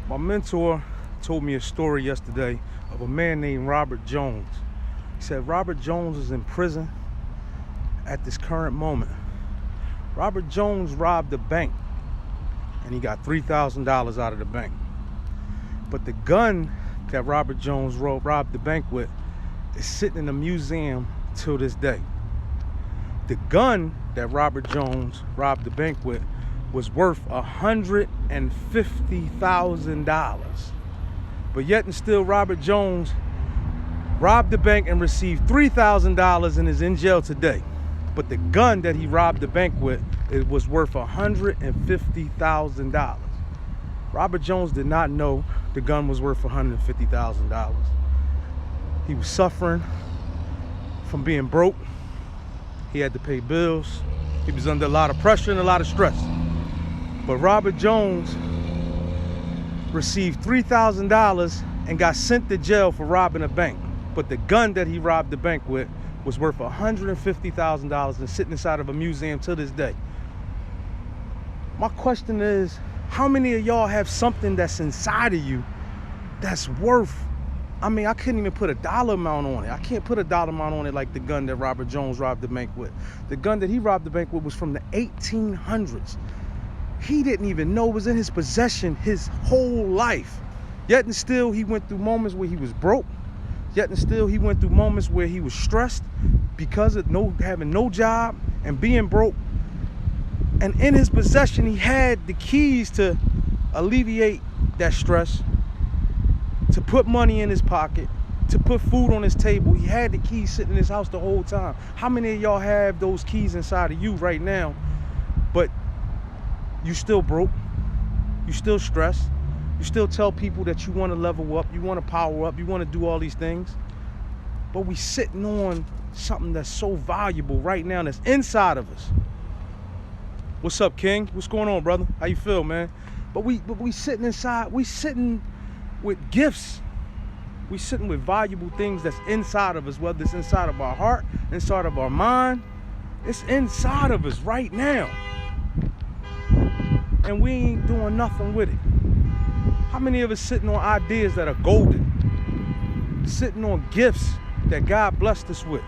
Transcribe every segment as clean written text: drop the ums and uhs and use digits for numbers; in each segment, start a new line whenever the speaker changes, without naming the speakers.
My mentor told me a story yesterday of a man named Robert Jones. He said Robert Jones is in prison at this current moment. Robert Jones robbed a bank and he got $3,000 out of the bank. But the gun that Robert Jones robbed the bank with is sitting in a museum till this day. The gun that Robert Jones robbed the bank with was worth $150,000. But yet and still, Robert Jones robbed the bank and received $3,000 and is in jail today. But the gun that he robbed the bank with, it was worth $150,000. Robert Jones did not know the gun was worth $150,000. He was suffering from being broke. He had to pay bills. He was under a lot of pressure and a lot of stress. But Robert Jones received $3,000 and got sent to jail for robbing a bank. But the gun that he robbed the bank with was worth $150,000 and sitting inside of a museum to this day. My question is, how many of y'all have something that's inside of you that's worth, I couldn't even put a dollar amount on it. I can't put a dollar amount on it like the gun that Robert Jones robbed the bank with. The gun that he robbed the bank with was from the 1800s. He didn't even know it was in his possession his whole life. Yet and still, he went through moments where he was broke. Yet and still, he went through moments where he was stressed because of having no job and being broke. And in his possession, he had the keys to alleviate that stress, to put money in his pocket, to put food on his table. He had the keys sitting in his house the whole time. How many of y'all have those keys inside of you right now, but you still broke, you still stressed, you still tell people that you want to level up, you want to power up, you want to do all these things, but we sitting on something that's so valuable right now that's inside of us. What's up, King? What's going on, brother? How you feel, man? But we sitting inside, we sitting with gifts. We sitting with valuable things that's inside of us, whether it's inside of our heart, inside of our mind. It's inside of us right now. And we ain't doing nothing with it. How many of us sitting on ideas that are golden? Sitting on gifts that God blessed us with,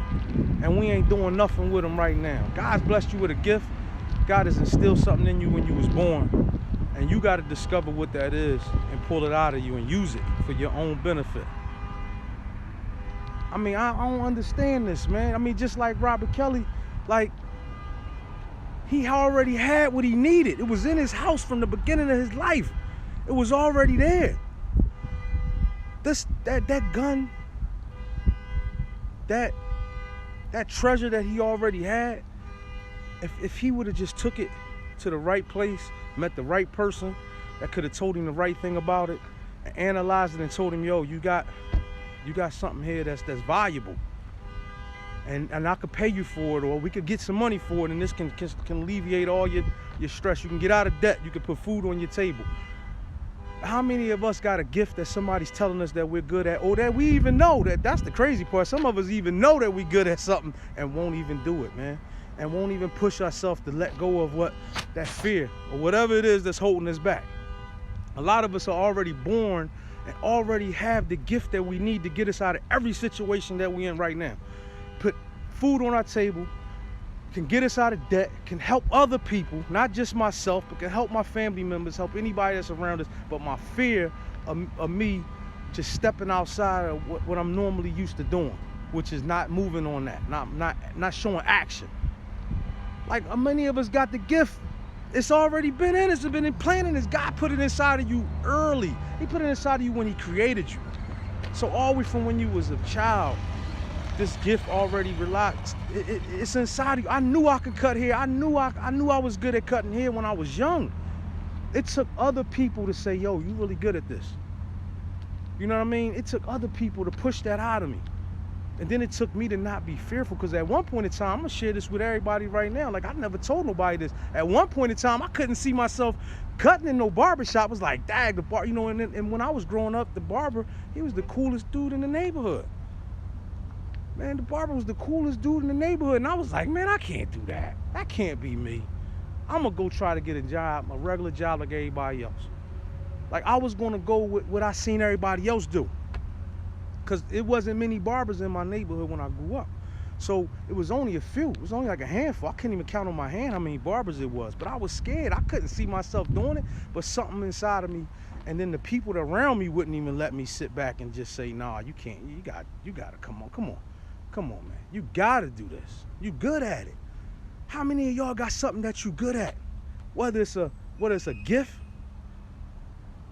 and we ain't doing nothing with them right now. God's blessed you with a gift. God has instilled something in you when you was born, and you got to discover what that is and pull it out of you and use it for your own benefit. I don't understand this, man. Just like Robert Kelly, he already had what he needed. It was in his house from the beginning of his life. It was already there. That gun, that treasure that he already had, if he would have just took it to the right place, met the right person that could have told him the right thing about it, and analyzed it and told him, yo, you got something here that's valuable. And I could pay you for it, or we could get some money for it, and this can alleviate all your stress. You can get out of debt. You can put food on your table. How many of us got a gift that somebody's telling us that we're good at, or that we even know that's the crazy part. Some of us even know that we're good at something and won't even do it, man. And won't even push ourselves to let go of that fear or whatever it is that's holding us back. A lot of us are already born and already have the gift that we need to get us out of every situation that we're in right now. Put food on our table, can get us out of debt, can help other people, not just myself, but can help my family members, help anybody that's around us. But my fear of me just stepping outside of what I'm normally used to doing, which is not moving on that, not showing action. Like, many of us got the gift. It's already been in us. It's been implanted. It's God put it inside of you early. He put it inside of you when he created you. So always from when you was a child, this gift already relaxed. It's inside of you. I knew I could cut hair. I knew I was good at cutting hair when I was young. It took other people to say, yo, you really good at this. You know what I mean? It took other people to push that out of me. And then it took me to not be fearful, because at one point in time, I'm gonna share this with everybody right now. Like, I never told nobody this. At one point in time, I couldn't see myself cutting in no barbershop. It was like, dang, and when I was growing up, the barber, he was the coolest dude in the neighborhood. Man, the barber was the coolest dude in the neighborhood. And I was like, man, I can't do that. That can't be me. I'm gonna go try to get a job, a regular job like everybody else. Like, I was gonna go with what I seen everybody else do. Cause it wasn't many barbers in my neighborhood when I grew up. So it was only a few. It was only like a handful. I couldn't even count on my hand how many barbers it was. But I was scared. I couldn't see myself doing it. But something inside of me, and then the people around me wouldn't even let me sit back and just say, nah, you can't. You gotta come on, man. You gotta do this. You good at it. How many of y'all got something that you good at? Whether it's a gift,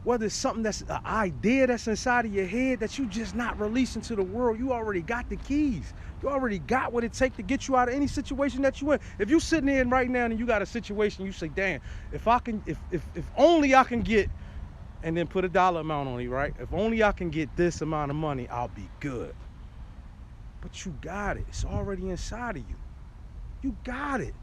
whether it's something that's an idea that's inside of your head that you just not releasing to the world. You already got the keys. You already got what it takes to get you out of any situation that you in. If you sitting there right now and you got a situation, you say, damn, if only I can get, and then put a dollar amount on it, right? If only I can get this amount of money, I'll be good. But you got it. It's already inside of you. You got it.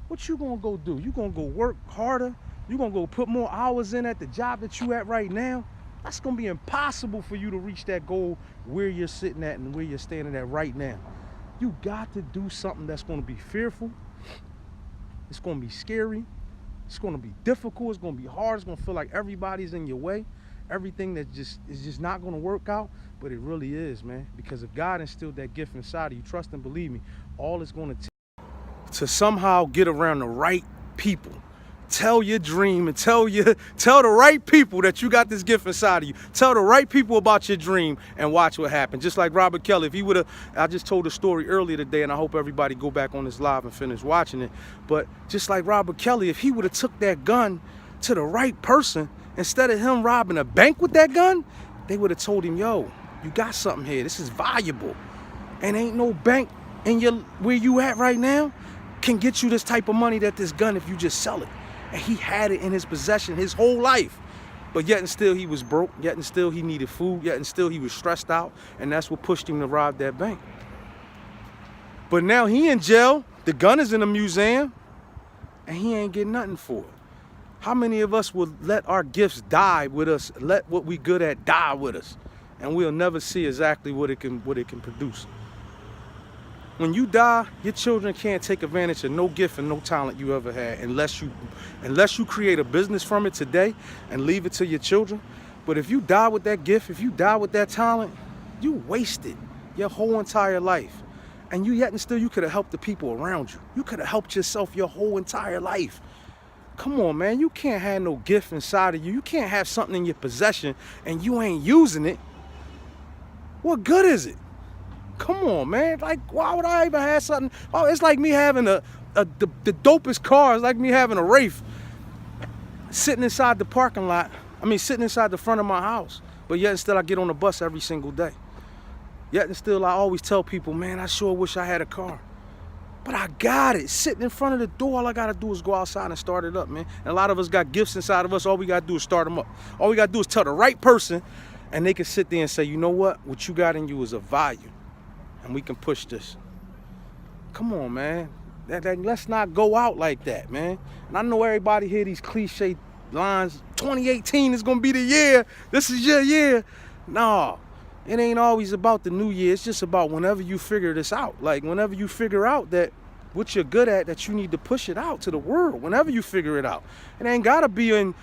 What you gonna go do? You gonna go work harder? You gonna go put more hours in at the job that you at right now? That's gonna be impossible for you to reach that goal where you're sitting at and where you're standing at right now. You got to do something that's gonna be fearful. It's gonna be scary. It's gonna be difficult. It's gonna be hard. It's gonna feel like everybody's in your way. Everything that is just not gonna work out, but it really is, man. Because if God instilled that gift inside of you, trust and believe me, all it's gonna take to somehow get around the right people. Tell your dream and tell the right people that you got this gift inside of you. Tell the right people about your dream and watch what happens. Just like Robert Kelly, if he would have, I just told a story earlier today, and I hope everybody go back on this live and finish watching it. But just like Robert Kelly, if he would have took that gun to the right person, instead of him robbing a bank with that gun, they would have told him, yo, you got something here. This is valuable. And ain't no bank in where you at right now can get you this type of money that this gun if you just sell it. And he had it in his possession his whole life. But yet and still he was broke, yet and still he needed food, yet and still he was stressed out, and that's what pushed him to rob that bank. But now he in jail, the gun is in a museum, and he ain't getting nothing for it. How many of us will let our gifts die with us, let what we good at die with us, and we'll never see exactly what it can produce? When you die, your children can't take advantage of no gift and no talent you ever had unless you create a business from it today and leave it to your children. But if you die with that gift, if you die with that talent, you wasted your whole entire life. And yet and still you could have helped the people around you. You could have helped yourself your whole entire life. Come on, man. You can't have no gift inside of you. You can't have something in your possession and you ain't using it. What good is it? Come on, man. Like, why would I even have something? Oh, it's like me having the dopest car. It's like me having a Wraith sitting inside the parking lot. Sitting inside the front of my house. But yet and still I get on the bus every single day. Yet and still I always tell people, man, I sure wish I had a car. But I got it. Sitting in front of the door, all I got to do is go outside and start it up, man. And a lot of us got gifts inside of us. All we got to do is start them up. All we got to do is tell the right person, and they can sit there and say, you know what you got in you is of value. And we can push this. Come on, man. Let's not go out like that, man. And I know everybody hear these cliche lines. 2018 is going to be the year. This is your year. No, it ain't always about the new year. It's just about whenever you figure this out. Like, whenever you figure out that what you're good at, that you need to push it out to the world. Whenever you figure it out. It ain't got to be in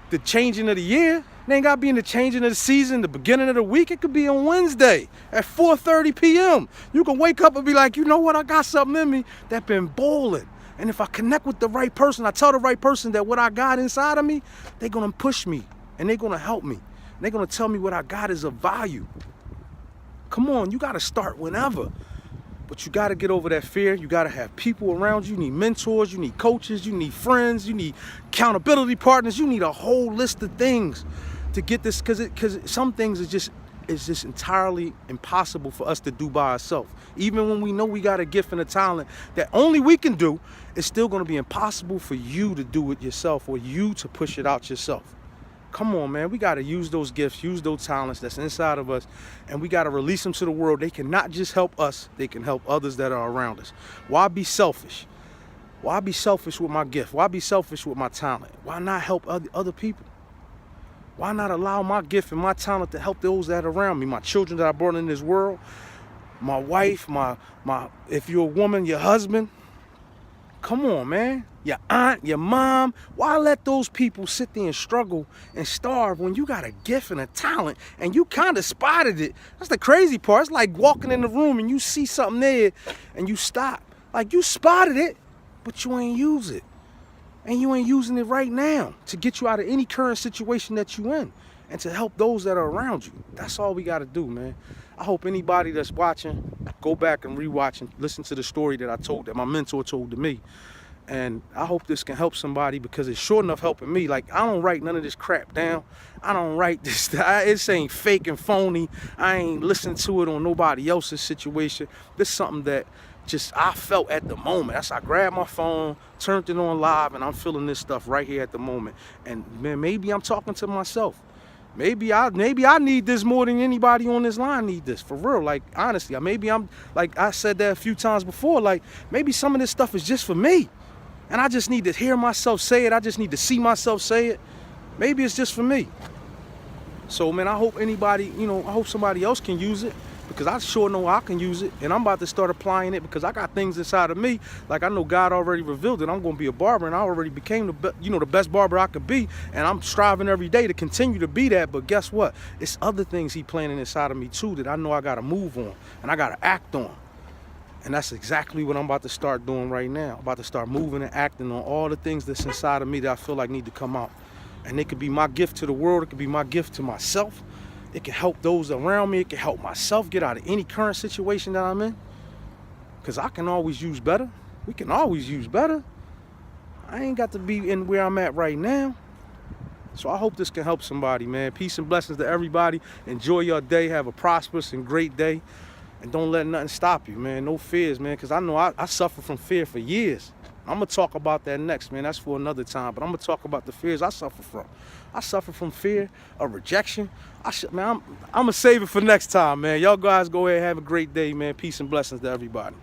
the changing of the year. It ain't got to be in the changing of the season, the beginning of the week. It could be on Wednesday at 4:30 p.m. You can wake up and be like, you know what? I got something in me that been boiling. And if I connect with the right person, I tell the right person that what I got inside of me, they're going to push me and they're going to help me. And they're going to tell me what I got is of value. Come on, you got to start whenever. But you got to get over that fear. You got to have people around you. You need mentors. You need coaches. You need friends. You need accountability partners. You need a whole list of things to get this, because some things is just entirely impossible for us to do by ourselves. Even when we know we got a gift and a talent that only we can do, it's still going to be impossible for you to do it yourself or you to push it out yourself. Come on, man. We got to use those gifts, use those talents that's inside of us, and we got to release them to the world. They can not just help us, they can help others that are around us. Why be selfish? Why be selfish with my gift? Why be selfish with my talent? Why not help other people? Why not allow my gift and my talent to help those that are around me, my children that I brought in this world, my wife, my if you're a woman, your husband. Come on, man. Your aunt, your mom. Why let those people sit there and struggle and starve when you got a gift and a talent and you kind of spotted it? That's the crazy part. It's like walking in the room and you see something there and you stop. Like, you spotted it, but you ain't use it. And you ain't using it right now to get you out of any current situation that you in and to help those that are around you. That's all we got to do, man. I hope anybody that's watching, go back and rewatch and listen to the story that I told, that my mentor told to me. And I hope this can help somebody, because it's sure enough helping me. Like, I don't write none of this crap down. I don't write this. It ain't fake and phony. I ain't listening to it on nobody else's situation. This is something that just I felt at the moment. That's I grabbed my phone, turned it on live, and I'm feeling this stuff right here at the moment. And man, maybe I'm talking to myself. Maybe I need this more than anybody on this line need this, for real. Like, honestly, maybe I'm, like I said that a few times before, like maybe some of this stuff is just for me. And I just need to hear myself say it. I just need to see myself say it. Maybe it's just for me. So, man, I hope anybody, I hope somebody else can use it, because I sure know I can use it. And I'm about to start applying it, because I got things inside of me. Like, I know God already revealed it. I'm going to be a barber, and I already became the best barber I could be. And I'm striving every day to continue to be that. But guess what? It's other things He planning inside of me too that I know I got to move on and I got to act on. And that's exactly what I'm about to start doing right now. I'm about to start moving and acting on all the things that's inside of me that I feel like need to come out. And it could be my gift to the world. It could be my gift to myself. It can help those around me. It can help myself get out of any current situation that I'm in. Because I can always use better. We can always use better. I ain't got to be in where I'm at right now. So I hope this can help somebody, man. Peace and blessings to everybody. Enjoy your day. Have a prosperous and great day. And don't let nothing stop you, man. No fears, man. Because I know I suffered from fear for years. I'm going to talk about that next, man. That's for another time. But I'm going to talk about the fears I suffer from. I suffer from fear of rejection. Man, I'm going to save it for next time, man. Y'all guys go ahead and have a great day, man. Peace and blessings to everybody.